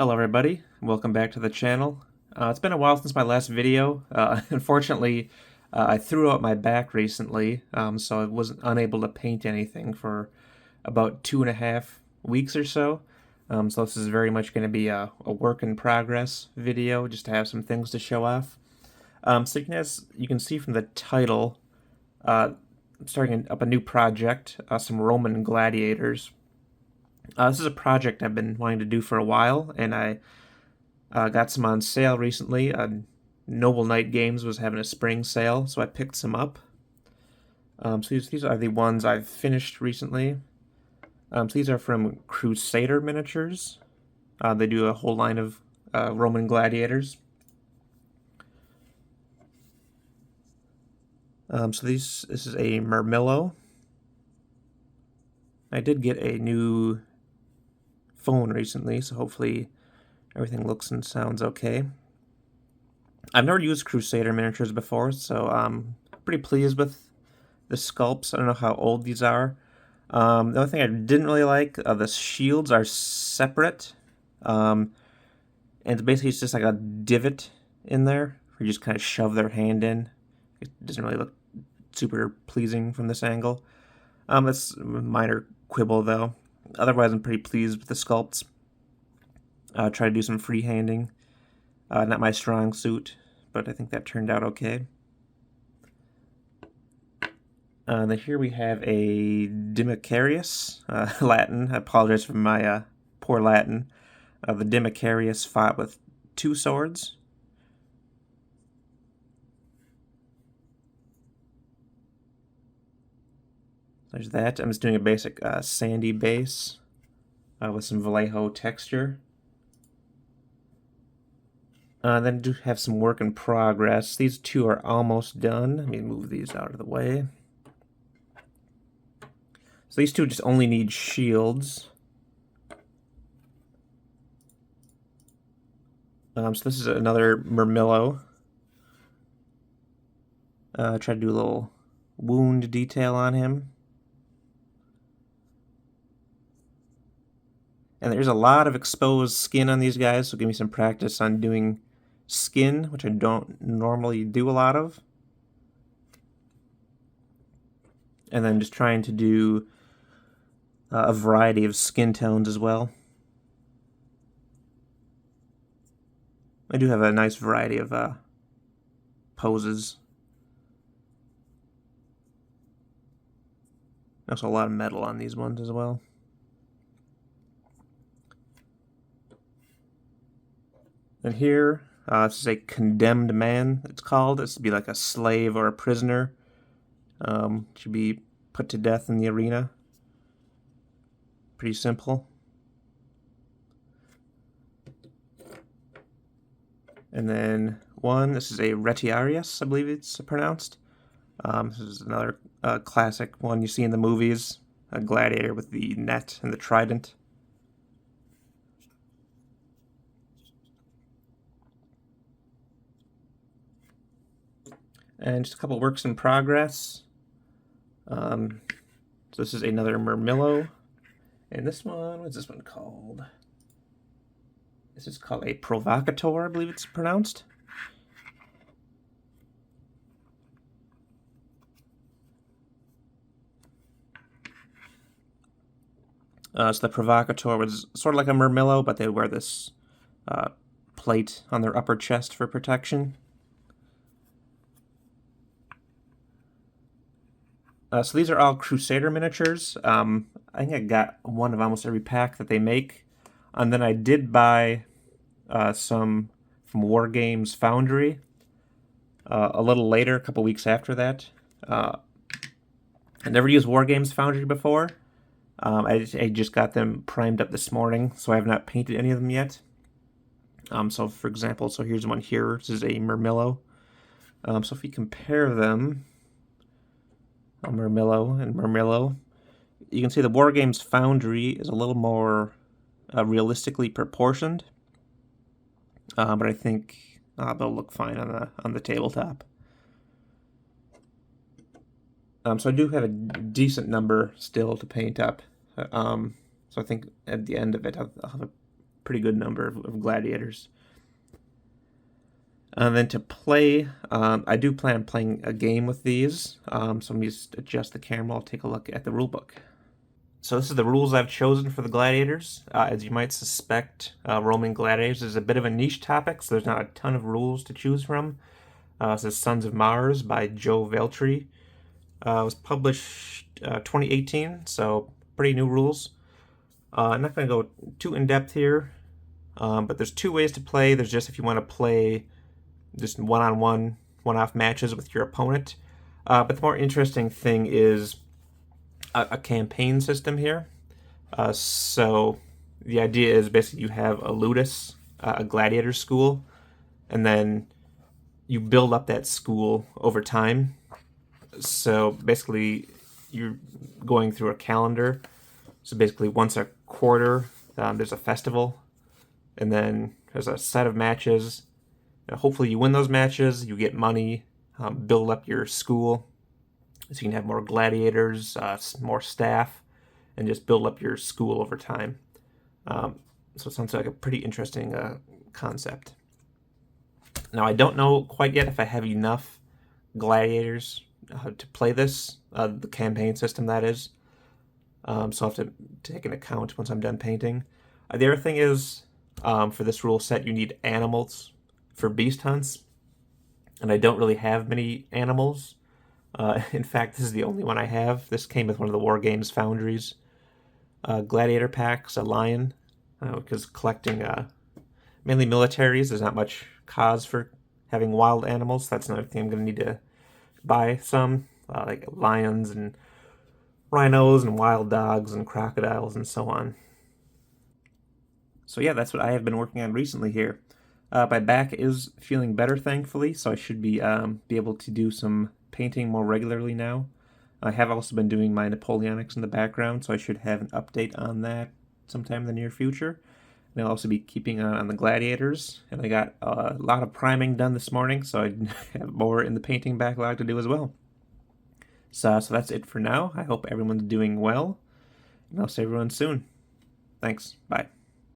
Hello everybody, welcome back to the channel. It's been a while since my last video. Unfortunately, I threw out my back recently, so I wasn't unable to paint anything for about 2.5 weeks or so. So this is very much going to be a work in progress video, just to have some things to show off. So as you can see from the title, I'm starting up a new project, some Roman Gladiators. This is a project I've been wanting to do for a while, and I got some on sale recently. Noble Knight Games was having a spring sale, so I picked some up. So these are the ones I've finished recently. So these are from Crusader Miniatures. They do a whole line of Roman gladiators. So this is a Murmillo. I did get a new phone recently, so hopefully everything looks and sounds okay. I've never used Crusader miniatures before, so I'm pretty pleased with the sculpts. I don't know how old these are. The only thing I didn't really like, the shields are separate, and basically it's just like a divot in there, where you just kind of shove their hand in. It doesn't really look super pleasing from this angle. That's a minor quibble though. Otherwise, I'm pretty pleased with the sculpts. Try to do some freehanding. Not my strong suit, but I think that turned out okay. Then here we have a Dimicarius, Latin. I apologize for my poor Latin. The Dimicarius fought with two swords. There's that. I'm just doing a basic sandy base with some Vallejo texture. Then I do have some work in progress. These two are almost done. Let me move these out of the way. So these two just only need shields. So this is another Murmillo. Try to do a little wound detail on him. And there's a lot of exposed skin on these guys, so give me some practice on doing skin, which I don't normally do a lot of. And then just trying to do a variety of skin tones as well. I do have a nice variety of poses. Also a lot of metal on these ones as well. And here, this is a condemned man, it's called. This would be like a slave or a prisoner. Should be put to death in the arena. Pretty simple. And then this is a Retiarius, I believe it's pronounced. This is another classic one you see in the movies. A gladiator with the net and the trident. And just a couple works in progress. So this is another Murmillo. And this one, what's this one called? This is called a Provocator, I believe it's pronounced. So the Provocator was sort of like a Murmillo, but they wear this plate on their upper chest for protection. So these are all Crusader miniatures. I think I got one of almost every pack that they make. And then I did buy some from Games Foundry a little later, a couple weeks after that. I never used Games Foundry before. I just got them primed up this morning, so I have not painted any of them yet. So for example, here's one here. This is a Murmillo. So if we compare them, Murmillo and Murmillo, you can see the Games Foundry is a little more realistically proportioned, but I think they'll look fine on the tabletop. So I do have a decent number still to paint up. So I think at the end of it, I'll have a pretty good number of gladiators. And then to play, I do plan on playing a game with these. So let me just adjust the camera. I'll take a look at the rulebook. So this is the rules I've chosen for the Gladiators. As you might suspect, Roman Gladiators is a bit of a niche topic, so there's not a ton of rules to choose from. This is Sons of Mars by Joe Veltri. It was published 2018, so pretty new rules. I'm not going to go too in-depth here, but there's two ways to play. There's just if you want to play just one-on-one, one-off matches with your opponent. But the more interesting thing is a campaign system here. So the idea is basically you have a ludus, a gladiator school, and then you build up that school over time. So basically you're going through a calendar. So basically once a quarter there's a festival, and then there's a set of matches. Hopefully you win those matches, you get money, build up your school so you can have more gladiators, more staff, and just build up your school over time. So it sounds like a pretty interesting concept. Now I don't know quite yet if I have enough gladiators to play this, the campaign system that is. So I'll have to take an account once I'm done painting. The other thing is, for this rule set, you need animals for beast hunts, and I don't really have many animals. In fact, this is the only one I have. This came with one of the War Games Foundries Gladiator packs, a lion, because collecting mainly militaries, there's not much cause for having wild animals. That's another thing I'm going to need to buy some, like lions and rhinos and wild dogs and crocodiles and so on. So yeah, that's what I have been working on recently here. My back is feeling better, thankfully, so I should be able to do some painting more regularly now. I have also been doing my Napoleonics in the background, so I should have an update on that sometime in the near future. And I'll also be keeping on the Gladiators, and I got a lot of priming done this morning, so I have more in the painting backlog to do as well. So that's it for now. I hope everyone's doing well, and I'll see everyone soon. Thanks. Bye.